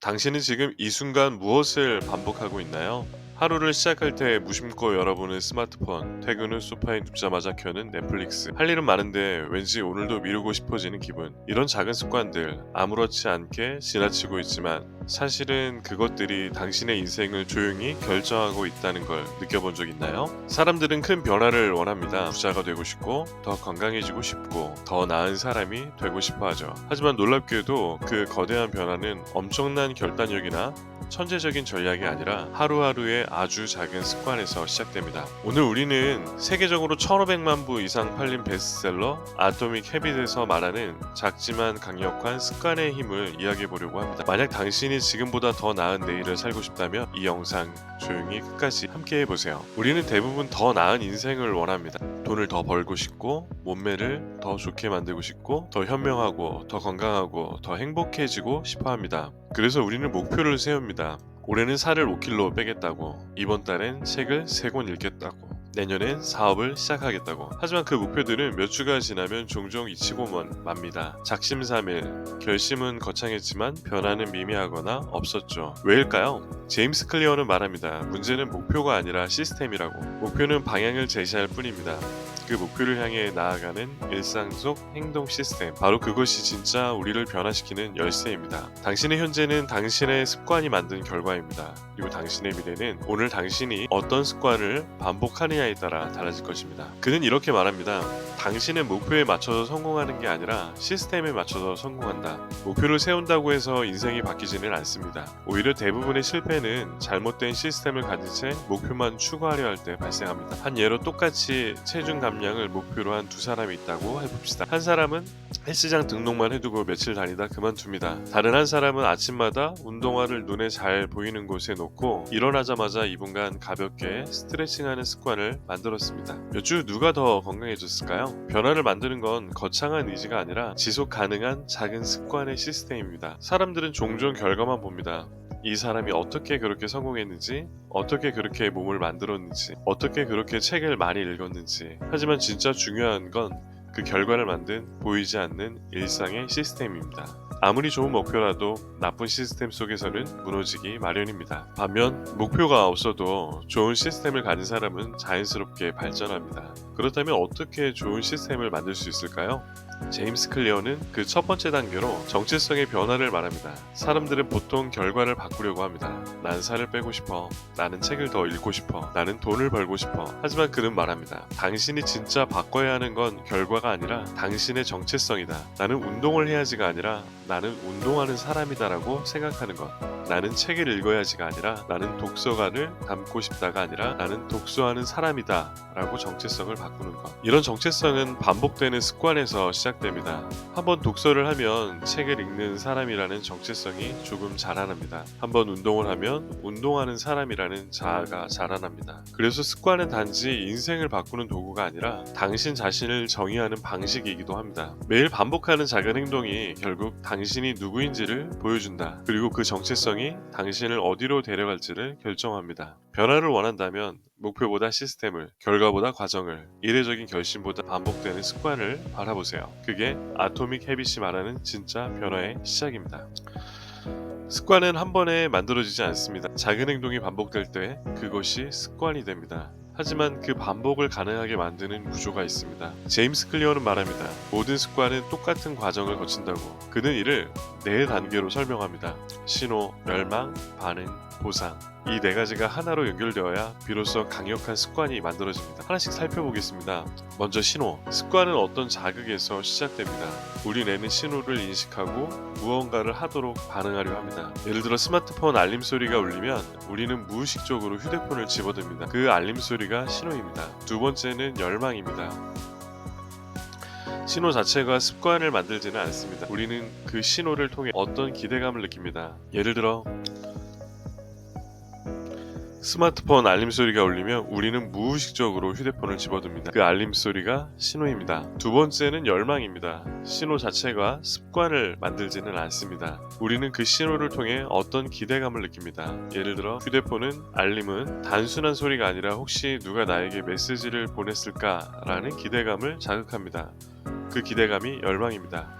당신은 지금 이 순간 무엇을 반복하고 있나요? 하루를 시작할 때 무심코 열어보는 스마트폰, 퇴근 후 소파에 눕자마자 켜는 넷플릭스. 할 일은 많은데 왠지 오늘도 미루고 싶어지는 기분. 이런 작은 습관들 아무렇지 않게 지나치고 있지만 사실은 그것들이 당신의 인생을 조용히 결정하고 있다는 걸 느껴본 적 있나요? 사람들은 큰 변화를 원합니다. 부자가 되고 싶고 더 건강해지고 싶고 더 나은 사람이 되고 싶어 하죠. 하지만 놀랍게도 그 거대한 변화는 엄청난 결단력이나 천재적인 전략이 아니라 하루하루의 아주 작은 습관에서 시작됩니다. 오늘 우리는 세계적으로 1500만 부 이상 팔린 베스트셀러 아토믹 헤빗에서 말하는 작지만 강력한 습관의 힘을 이야기해 보려고 합니다. 만약 당신이 지금보다 더 나은 내일을 살고 싶다면 이 영상 조용히 끝까지 함께 해보세요. 우리는 대부분 더 나은 인생을 원합니다. 돈을 더 벌고 싶고 몸매를 더 좋게 만들고 싶고 더 현명하고 더 건강하고 더 행복해지고 싶어 합니다. 그래서 우리는 목표를 세웁니다. 올해는 살을 5kg 빼겠다고, 이번 달엔 책을 3권 읽겠다고, 내년엔 사업을 시작하겠다고. 하지만 그 목표들은 몇 주가 지나면 종종 잊히고만 맙니다. 작심삼일, 결심은 거창했지만 변화는 미미하거나 없었죠. 왜일까요? 제임스 클리어는 말합니다. 문제는 목표가 아니라 시스템이라고. 목표는 방향을 제시할 뿐입니다. 그 목표를 향해 나아가는 일상 속 행동 시스템, 바로 그것이 진짜 우리를 변화시키는 열쇠입니다. 당신의 현재는 당신의 습관이 만든 결과입니다. 그리고 당신의 미래는 오늘 당신이 어떤 습관을 반복하느냐에 따라 달라질 것입니다. 그는 이렇게 말합니다. 당신은 목표에 맞춰서 성공하는 게 아니라 시스템에 맞춰서 성공한다. 목표를 세운다고 해서 인생이 바뀌지는 않습니다. 오히려 대부분의 실패는 잘못된 시스템을 가진 채 목표만 추구하려 할 때 발생합니다. 한 예로 똑같이 체중 감량을 목표로 한 두 사람이 있다고 해봅시다. 한 사람은 헬스장 등록만 해두고 며칠 다니다 그만둡니다. 다른 한 사람은 아침마다 운동화를 눈에 잘 보이는 곳에 놓고 일어나자마자 2분간 가볍게 스트레칭하는 습관을 만들었습니다. 몇 주 누가 더 건강해졌을까요? 변화를 만드는 건 거창한 의지가 아니라 지속 가능한 작은 습관의 시스템입니다. 사람들은 종종 결과만 봅니다. 이 사람이 어떻게 그렇게 성공했는지, 어떻게 그렇게 몸을 만들었는지, 어떻게 그렇게 책을 많이 읽었는지. 하지만 진짜 중요한 건 그 결과를 만든 보이지 않는 일상의 시스템입니다. 아무리 좋은 목표라도 나쁜 시스템 속에서는 무너지기 마련입니다. 반면 목표가 없어도 좋은 시스템을 가진 사람은 자연스럽게 발전합니다. 그렇다면 어떻게 좋은 시스템을 만들 수 있을까요? 제임스 클리어는 그 첫 번째 단계로 정체성의 변화를 말합니다. 사람들은 보통 결과를 바꾸려고 합니다. 난 살을 빼고 싶어. 나는 책을 더 읽고 싶어. 나는 돈을 벌고 싶어. 하지만 그는 말합니다. 당신이 진짜 바꿔야 하는 건 결과가 아니라 당신의 정체성이다. 나는 운동을 해야지가 아니라 나는 운동하는 사람이다라고 생각하는 것. 나는 책을 읽어야지가 아니라 나는 독서관을 담고 싶다가 아니라 나는 독서하는 사람이다 라고 정체성을 바꾸는 것. 이런 정체성은 반복되는 습관에서 시작됩니다. 한번 독서를 하면 책을 읽는 사람이라는 정체성이 조금 자라납니다. 한번 운동을 하면 운동하는 사람이라는 자아가 자라납니다. 그래서 습관은 단지 인생을 바꾸는 도구가 아니라 당신 자신을 정의하는 방식이기도 합니다. 매일 반복하는 작은 행동이 결국 당신이 누구인지를 보여준다. 그리고 그 정체성이 당신을 어디로 데려갈지를 결정합니다. 변화를 원한다면 목표보다 시스템을, 결과보다 과정을, 이례적인 결심보다 반복되는 습관을 바라보세요. 그게 아토믹 헤빗이 말하는 진짜 변화의 시작입니다. 습관은 한 번에 만들어지지 않습니다. 작은 행동이 반복될 때 그것이 습관이 됩니다. 하지만 그 반복을 가능하게 만드는 구조가 있습니다. 제임스 클리어는 말합니다. 모든 습관은 똑같은 과정을 거친다고. 그는 이를 4단계로 설명합니다. 신호, 멸망, 반응, 보상. 이 4가지가 하나로 연결되어야 비로소 강력한 습관이 만들어집니다. 하나씩 살펴보겠습니다. 먼저 신호. 습관은 어떤 자극에서 시작됩니다. 우리 뇌는 신호를 인식하고 무언가를 하도록 반응하려 합니다. 예를 들어 스마트폰 알림 소리가 울리면 우리는 무의식적으로 휴대폰을 집어듭니다. 그 알림 소리가 신호입니다. 두 번째는 열망입니다. 신호 자체가 습관을 만들지는 않습니다. 우리는 그 신호를 통해 어떤 기대감을 느낍니다. 예를 들어 스마트폰 알림 소리가 울리면 우리는 무의식적으로 휴대폰을 집어듭니다. 그 알림 소리가 신호입니다. 두 번째는 열망입니다. 신호 자체가 습관을 만들지는 않습니다. 우리는 그 신호를 통해 어떤 기대감을 느낍니다. 예를 들어 휴대폰은 알림은 단순한 소리가 아니라 혹시 누가 나에게 메시지를 보냈을까 라는 기대감을 자극합니다. 그 기대감이 열망입니다.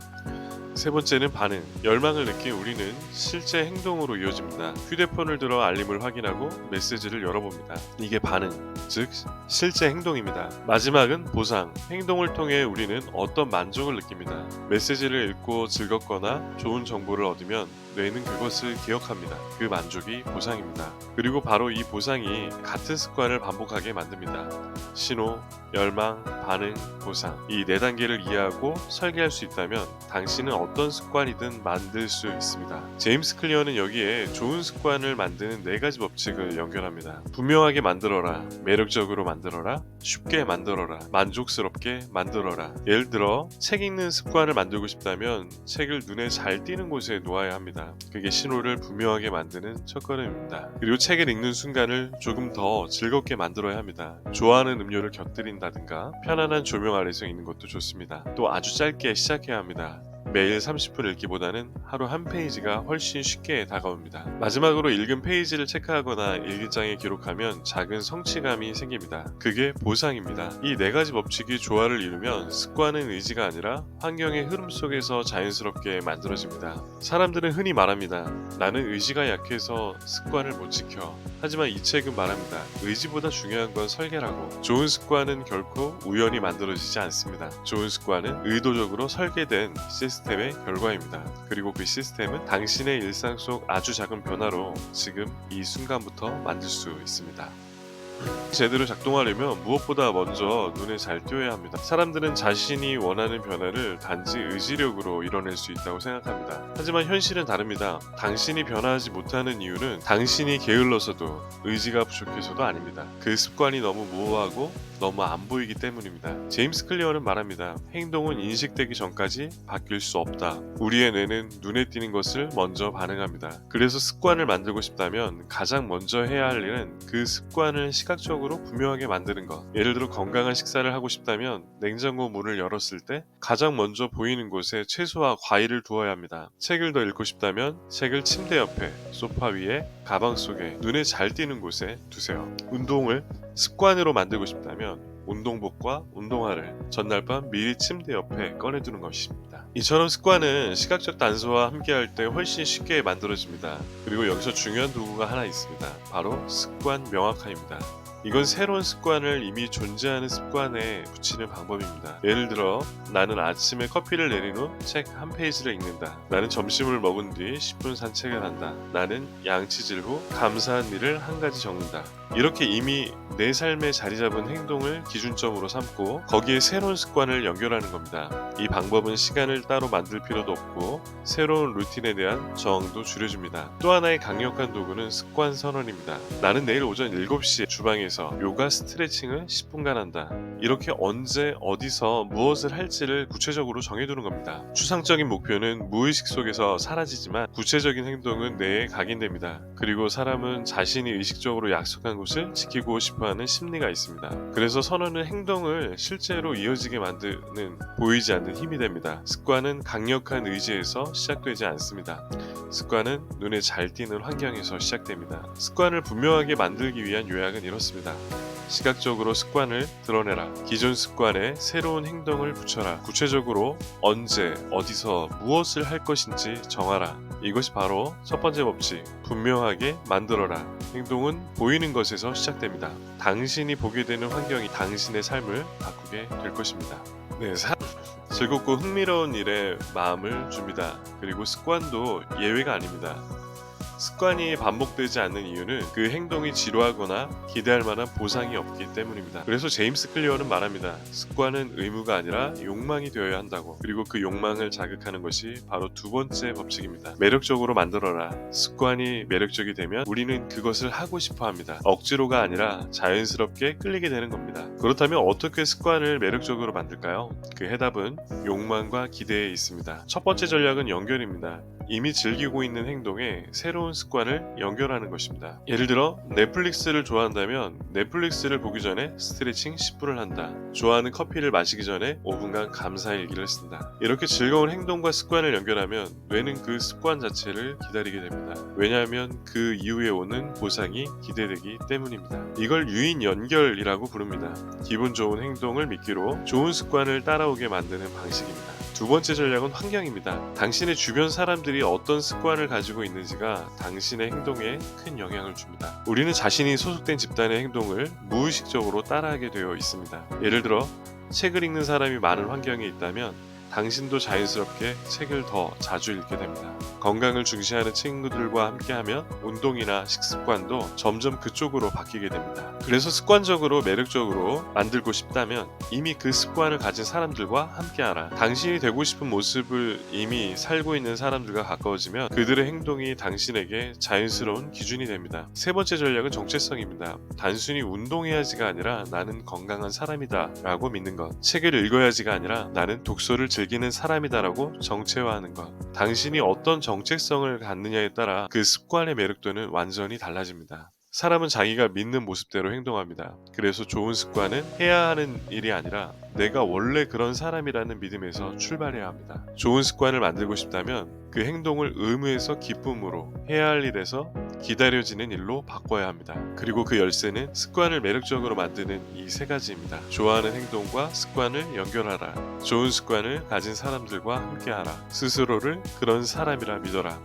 세 번째는 반응. 열망을 느낀 우리는 실제 행동으로 이어집니다. 휴대폰을 들어 알림을 확인하고 메시지를 열어봅니다. 이게 반응, 즉 실제 행동입니다. 마지막은 보상. 행동을 통해 우리는 어떤 만족을 느낍니다. 메시지를 읽고 즐겁거나 좋은 정보를 얻으면 뇌는 그것을 기억합니다. 그 만족이 보상입니다. 그리고 바로 이 보상이 같은 습관을 반복하게 만듭니다. 신호, 열망, 반응, 보상. 이 네 단계를 이해하고 설계할 수 있다면 당신은 어떤 습관이든 만들 수 있습니다. 제임스 클리어는 여기에 좋은 습관을 만드는 네 가지 법칙을 연결합니다. 분명하게 만들어라, 매력적으로 만들어라, 쉽게 만들어라, 만족스럽게 만들어라. 예를 들어 책 읽는 습관을 만들고 싶다면 책을 눈에 잘 띄는 곳에 놓아야 합니다. 그게 신호를 분명하게 만드는 첫걸음입니다. 그리고 책을 읽는 순간을 조금 더 즐겁게 만들어야 합니다. 좋아하는 음료를 곁들인다든가 편안한 조명 아래서 읽는 것도 좋습니다. 또 아주 짧게 시작해야 합니다. 매일 30분 읽기보다는 하루 한 페이지가 훨씬 쉽게 다가옵니다. 마지막으로 읽은 페이지를 체크하거나 일기장에 기록하면 작은 성취감이 생깁니다. 그게 보상입니다. 이 네 가지 법칙이 조화를 이루면 습관은 의지가 아니라 환경의 흐름 속에서 자연스럽게 만들어집니다. 사람들은 흔히 말합니다. 나는 의지가 약해서 습관을 못 지켜. 하지만 이 책은 말합니다. 의지보다 중요한 건 설계라고. 좋은 습관은 결코 우연히 만들어지지 않습니다. 좋은 습관은 의도적으로 설계된 시스템의 결과입니다. 그리고 그 시스템은 당신의 일상 속 아주 작은 변화로 지금 이 순간부터 만들 수 있습니다. 제대로 작동하려면 무엇보다 먼저 눈에 잘 띄어야 합니다. 사람들은 자신이 원하는 변화를 단지 의지력으로 이뤄낼 수 있다고 생각합니다. 하지만 현실은 다릅니다. 당신이 변화하지 못하는 이유는 당신이 게을러서도 의지가 부족해서도 아닙니다. 그 습관이 너무 모호하고 너무 안 보이기 때문입니다. 제임스 클리어는 말합니다. 행동은 인식되기 전까지 바뀔 수 없다. 우리의 뇌는 눈에 띄는 것을 먼저 반응합니다. 그래서 습관을 만들고 싶다면 가장 먼저 해야 할 일은 그 습관을 시각적으로 분명하게 만드는 것. 예를 들어 건강한 식사를 하고 싶다면 냉장고 문을 열었을 때 가장 먼저 보이는 곳에 채소와 과일을 두어야 합니다. 책을 더 읽고 싶다면 책을 침대 옆에, 소파 위에, 가방 속에 눈에 잘 띄는 곳에 두세요. 운동을 습관으로 만들고 싶다면 운동복과 운동화를 전날 밤 미리 침대 옆에 꺼내두는 것입니다. 이처럼 습관은 시각적 단서와 함께할 때 훨씬 쉽게 만들어집니다. 그리고 여기서 중요한 도구가 하나 있습니다. 바로 습관 명확화입니다. 이건 새로운 습관을 이미 존재하는 습관에 붙이는 방법입니다. 예를 들어 나는 아침에 커피를 내린 후 책 한 페이지를 읽는다. 나는 점심을 먹은 뒤 10분 산책을 한다. 나는 양치질 후 감사한 일을 한 가지 적는다. 이렇게 이미 내 삶에 자리 잡은 행동을 기준점으로 삼고 거기에 새로운 습관을 연결하는 겁니다. 이 방법은 시간을 따로 만들 필요도 없고 새로운 루틴에 대한 저항도 줄여줍니다. 또 하나의 강력한 도구는 습관 선언입니다. 나는 내일 오전 7시에 주방에서 요가 스트레칭을 10분간 한다. 이렇게 언제 어디서 무엇을 할지를 구체적으로 정해두는 겁니다. 추상적인 목표는 무의식 속에서 사라지지만 구체적인 행동은 뇌에 각인됩니다. 그리고 사람은 자신이 의식적으로 약속한 곳을 지키고 싶어하는 심리가 있습니다. 그래서 선언은 행동을 실제로 이어지게 만드는 보이지 않는 힘이 됩니다. 습관은 강력한 의지에서 시작되지 않습니다. 습관은 눈에 잘 띄는 환경에서 시작됩니다. 습관을 분명하게 만들기 위한 요약은 이렇습니다. 시각적으로 습관을 드러내라. 기존 습관에 새로운 행동을 붙여라. 구체적으로 언제, 어디서, 무엇을 할 것인지 정하라. 이것이 바로 첫 번째 법칙, 분명하게 만들어라. 행동은 보이는 것에서 시작됩니다. 당신이 보게 되는 환경이 당신의 삶을 바꾸게 될 것입니다. 네, 즐겁고 흥미로운 일에 마음을 줍니다. 그리고 습관도 예외가 아닙니다. 습관이 반복되지 않는 이유는 그 행동이 지루하거나 기대할 만한 보상이 없기 때문입니다. 그래서 제임스 클리어는 말합니다. 습관은 의무가 아니라 욕망이 되어야 한다고. 그리고 그 욕망을 자극하는 것이 바로 두 번째 법칙입니다. 매력적으로 만들어라. 습관이 매력적이 되면 우리는 그것을 하고 싶어 합니다. 억지로가 아니라 자연스럽게 끌리게 되는 겁니다. 그렇다면 어떻게 습관을 매력적으로 만들까요? 그 해답은 욕망과 기대에 있습니다. 첫 번째 전략은 연결입니다. 이미 즐기고 있는 행동에 새로운 습관을 연결하는 것입니다. 예를 들어 넷플릭스를 좋아한다면 넷플릭스를 보기 전에 스트레칭 10분을 한다. 좋아하는 커피를 마시기 전에 5분간 감사일기를 쓴다. 이렇게 즐거운 행동과 습관을 연결하면 뇌는 그 습관 자체를 기다리게 됩니다. 왜냐하면 그 이후에 오는 보상이 기대되기 때문입니다. 이걸 유인 연결이라고 부릅니다. 기분 좋은 행동을 미끼로 좋은 습관을 따라오게 만드는 방식입니다. 두 번째 전략은 환경입니다. 당신의 주변 사람들이 어떤 습관을 가지고 있는지가 당신의 행동에 큰 영향을 줍니다. 우리는 자신이 소속된 집단의 행동을 무의식적으로 따라하게 되어 있습니다. 예를 들어 책을 읽는 사람이 많은 환경에 있다면 당신도 자연스럽게 책을 더 자주 읽게 됩니다. 건강을 중시하는 친구들과 함께하면 운동이나 식습관도 점점 그쪽으로 바뀌게 됩니다. 그래서 습관적으로 매력적으로 만들고 싶다면 이미 그 습관을 가진 사람들과 함께하라. 당신이 되고 싶은 모습을 이미 살고 있는 사람들과 가까워지면 그들의 행동이 당신에게 자연스러운 기준이 됩니다. 세 번째 전략은 정체성입니다. 단순히 운동해야지가 아니라 나는 건강한 사람이다 라고 믿는 것. 책을 읽어야지가 아니라 나는 독서를 즐기는 사람이다라고 정체화하는 것. 당신이 어떤 정체성을 갖느냐에 따라 그 습관의 매력도는 완전히 달라집니다. 사람은 자기가 믿는 모습대로 행동합니다. 그래서 좋은 습관은 해야 하는 일이 아니라 내가 원래 그런 사람이라는 믿음에서 출발해야 합니다. 좋은 습관을 만들고 싶다면 그 행동을 의무에서 기쁨으로, 해야 할 일에서 기다려지는 일로 바꿔야 합니다. 그리고 그 열쇠는 습관을 매력적으로 만드는 이 세 가지입니다. 좋아하는 행동과 습관을 연결하라. 좋은 습관을 가진 사람들과 함께하라. 스스로를 그런 사람이라 믿어라.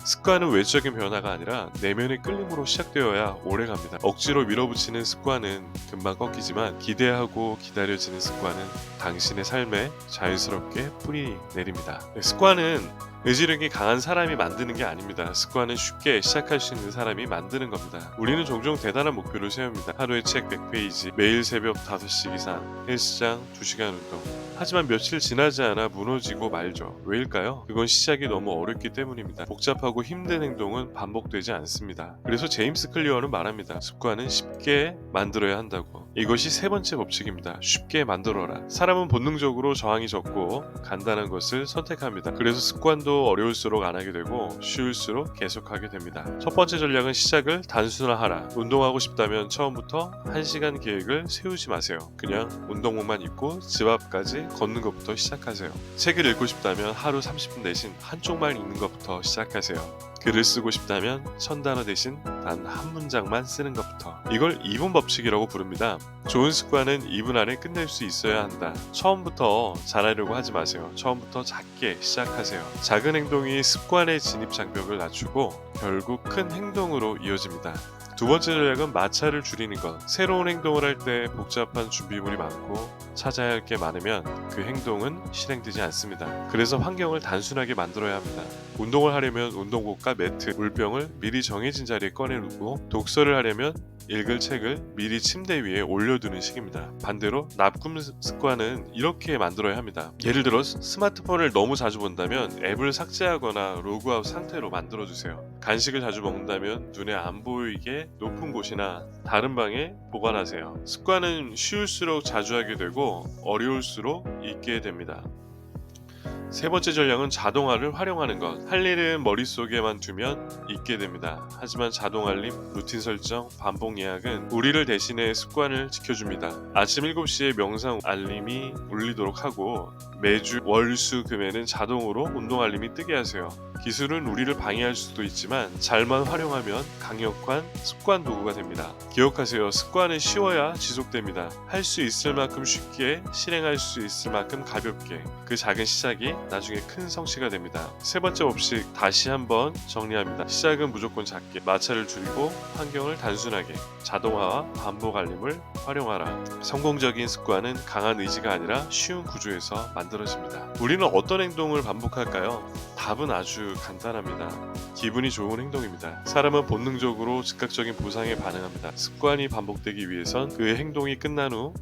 습관은 외적인 변화가 아니라 내면의 끌림으로 시작되어야 오래갑니다. 억지로 밀어붙이는 습관은 금방 꺾이지만 기대하고 기다려지는 습관은 당신의 삶에 자연스럽게 뿌리 내립니다. 습관은 의지력이 강한 사람이 만드는 게 아닙니다. 습관은 쉽게 시작할 수 있는 사람이 만드는 겁니다. 우리는 종종 대단한 목표를 세웁니다. 하루에 책 100페이지, 매일 새벽 5시 이상, 헬스장 2시간 운동. 하지만 며칠 지나지 않아 무너지고 말죠. 왜일까요? 그건 시작이 너무 어렵기 때문입니다. 복잡하고 힘든 행동은 반복되지 않습니다. 그래서 제임스 클리어는 말합니다. 습관은 쉽게 만들어야 한다고. 이것이 세 번째 법칙입니다. 쉽게 만들어라. 사람은 본능적으로 저항이 적고 간단한 것을 선택합니다. 그래서 습관도 어려울수록 안 하게 되고 쉬울수록 계속하게 됩니다. 첫 번째 전략은 시작을 단순화하라. 운동하고 싶다면 처음부터 1시간 계획을 세우지 마세요. 그냥 운동복만 입고 집 앞까지 걷는 것부터 시작하세요. 책을 읽고 싶다면 하루 30분 대신 한쪽만 읽는 것부터 시작하세요. 글을 쓰고 싶다면 1000단어 대신 단 한 문장만 쓰는 것부터. 이걸 2분 법칙이라고 부릅니다. 좋은 습관은 2분 안에 끝낼 수 있어야 한다. 처음부터 잘하려고 하지 마세요. 처음부터 작게 시작하세요. 작은 행동이 습관의 진입 장벽을 낮추고 결국 큰 행동으로 이어집니다. 두 번째 전략은 마찰을 줄이는 것. 새로운 행동을 할 때 복잡한 준비물이 많고 찾아야 할 게 많으면 그 행동은 실행되지 않습니다. 그래서 환경을 단순하게 만들어야 합니다. 운동을 하려면 운동복과 매트, 물병을 미리 정해진 자리에 꺼내두고 독서를 하려면 읽을 책을 미리 침대 위에 올려두는 식입니다. 반대로 나쁜 습관은 이렇게 만들어야 합니다. 예를 들어 스마트폰을 너무 자주 본다면 앱을 삭제하거나 로그아웃 상태로 만들어주세요. 간식을 자주 먹는다면 눈에 안 보이게 높은 곳이나 다른 방에 보관하세요. 습관은 쉬울수록 자주 하게 되고 어려울수록 잊게 됩니다. 세 번째 전략은 자동화를 활용하는 것. 할 일은 머릿속에만 두면 잊게 됩니다. 하지만 자동 알림, 루틴 설정, 반복 예약은 우리를 대신해 습관을 지켜줍니다. 아침 7시에 명상 알림이 울리도록 하고 매주 월, 수, 금에는 자동으로 운동 알림이 뜨게 하세요. 기술은 우리를 방해할 수도 있지만 잘만 활용하면 강력한 습관 도구가 됩니다. 기억하세요. 습관은 쉬워야 지속됩니다. 할 수 있을 만큼 쉽게, 실행할 수 있을 만큼 가볍게. 그 작은 시작이 나중에 큰 성취가 됩니다. 세 번째 법칙 다시 한번 정리합니다. 시작은 무조건 작게, 마찰을 줄이고 환경을 단순하게, 자동화와 반복 알림을 활용하라. 성공적인 습관은 강한 의지가 아니라 쉬운 구조에서 만들어집니다. 우리는 어떤 행동을 반복할까요? 답은 아주 간단합니다. 기분이 좋은 행동입니다. 사람은 본능적으로 즉각적인 보상에 반응합니다. 습관이 반복되기 위해선 그 행동이 끝난 후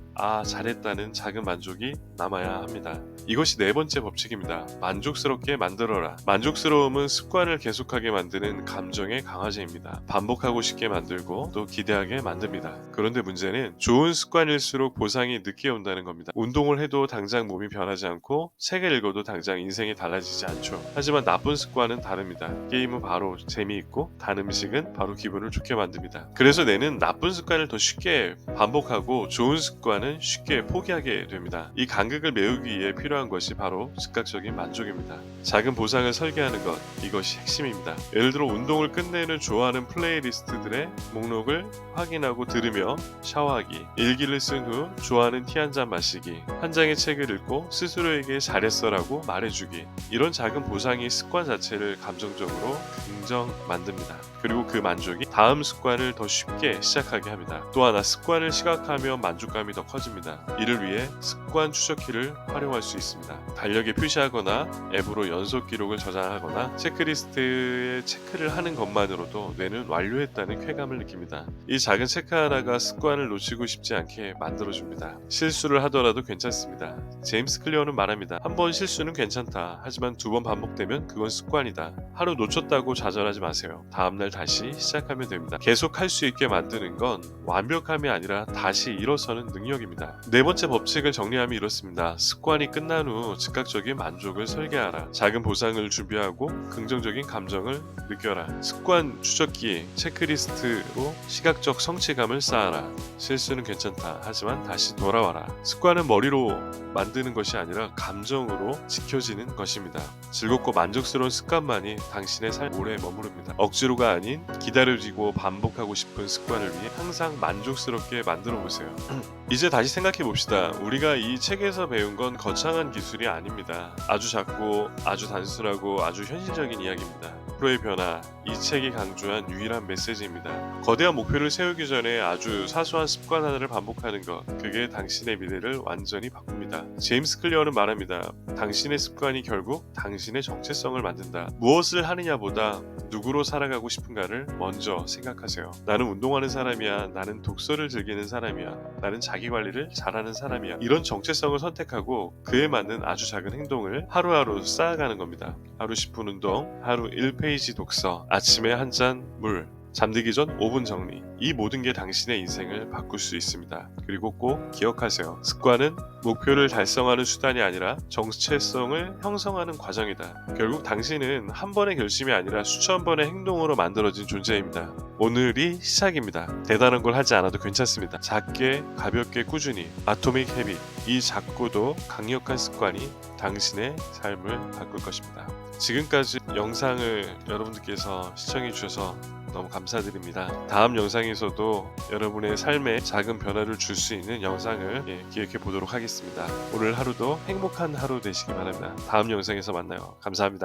잘했다는 작은 만족이 남아야 합니다. 이것이 네 번째 법칙입니다. 만족스럽게 만들어라. 만족스러움은 습관을 계속하게 만드는 감정의 강화제입니다. 반복하고 싶게 만들고 또 기대하게 만듭니다. 그런데 문제는 좋은 습관일수록 보상이 늦게 온다는 겁니다. 운동을 해도 당장 몸이 변하지 않고 책을 읽어도 당장 인생이 달라지지 않죠. 하지만 하지만 나쁜 습관은 다릅니다. 게임은 바로 재미있고 단 음식은 바로 기분을 좋게 만듭니다. 그래서 뇌는 나쁜 습관을 더 쉽게 반복하고 좋은 습관은 쉽게 포기하게 됩니다. 이 간극을 메우기 위해 필요한 것이 바로 즉각적인 만족입니다. 작은 보상을 설계하는 것, 이것이 핵심입니다. 예를 들어 운동을 끝내는 좋아하는 플레이리스트들의 목록을 확인하고 들으며 샤워하기, 일기를 쓴 후 좋아하는 티 한 잔 마시기, 한 장의 책을 읽고 스스로에게 잘했어라고 말해주기. 이런 작은 보상이 습관 자체를 감정적으로 긍정 만듭니다. 그리고 그 만족이 다음 습관을 더 쉽게 시작하게 합니다. 또 하나, 습관을 시각화하면 만족감이 더 커집니다. 이를 위해 습관 추적키를 활용할 수 있습니다. 달력에 표시하거나 앱으로 연속 기록을 저장하거나 체크리스트에 체크를 하는 것만으로도 뇌는 완료했다는 쾌감을 느낍니다. 이 작은 체크 하나가 습관을 놓치고 싶지 않게 만들어줍니다. 실수를 하더라도 괜찮습니다. 제임스 클리어는 말합니다. 한 번 실수는 괜찮다. 하지만 두 번 반복되면 그건 습관이다. 하루 놓쳤다고 좌절하지 마세요. 다음날 다시 시작하면 됩니다. 계속 할 수 있게 만드는 건 완벽함이 아니라 다시 일어서는 능력입니다. 네 번째 법칙을 정리하면 이렇습니다. 습관이 끝난 후 즉각적인 만족을 설계하라. 작은 보상을 준비하고 긍정적인 감정을 느껴라. 습관 추적기 체크리스트로 시각적 성취감을 쌓아라. 실수는 괜찮다. 하지만 다시 돌아와라. 습관은 머리로 만드는 것이 아니라 감정으로 지켜지는 것입니다. 즐겁고 만족스러운 습관만이 당신의 삶 오래 머무릅니다. 억지로가 아닌 기다려지고 반복하고 싶은 습관을 위해 항상 만족스럽게 만들어 보세요. 이제 다시 생각해 봅시다. 우리가 이 책에서 배운 건 거창한 기술이 아닙니다. 아주 작고 아주 단순하고 아주 현실적인 이야기입니다. 프로의 변화, 이 책이 강조한 유일한 메시지입니다. 거대한 목표를 세우기 전에 아주 사소한 습관 하나를 반복하는 것, 그게 당신의 미래를 완전히 바꿉니다. 제임스 클리어는 말합니다. 당신의 습관이 결국 당신의 정체성을 만든다. 무엇을 하느냐보다 누구로 살아가고 싶은가를 먼저 생각하세요. 나는 운동하는 사람이야. 나는 독서를 즐기는 사람이야. 나는 자기관리를 잘하는 사람이야. 이런 정체성을 선택하고 그에 맞는 아주 작은 행동을 하루하루 쌓아가는 겁니다. 하루 10분 운동, 하루 1페이지 독서, 아침에 한 잔 물, 잠들기 전 5분 정리. 이 모든 게 당신의 인생을 바꿀 수 있습니다. 그리고 꼭 기억하세요. 습관은 목표를 달성하는 수단이 아니라 정체성을 형성하는 과정이다. 결국 당신은 한 번의 결심이 아니라 수천 번의 행동으로 만들어진 존재입니다. 오늘이 시작입니다. 대단한 걸 하지 않아도 괜찮습니다. 작게 가볍게 꾸준히 아토믹 헤빗, 이 작고도 강력한 습관이 당신의 삶을 바꿀 것입니다. 지금까지 영상을 여러분들께서 시청해 주셔서 너무 감사드립니다. 다음 영상에서도 여러분의 삶에 작은 변화를 줄 수 있는 영상을 기획해 보도록 하겠습니다. 오늘 하루도 행복한 하루 되시기 바랍니다. 다음 영상에서 만나요. 감사합니다.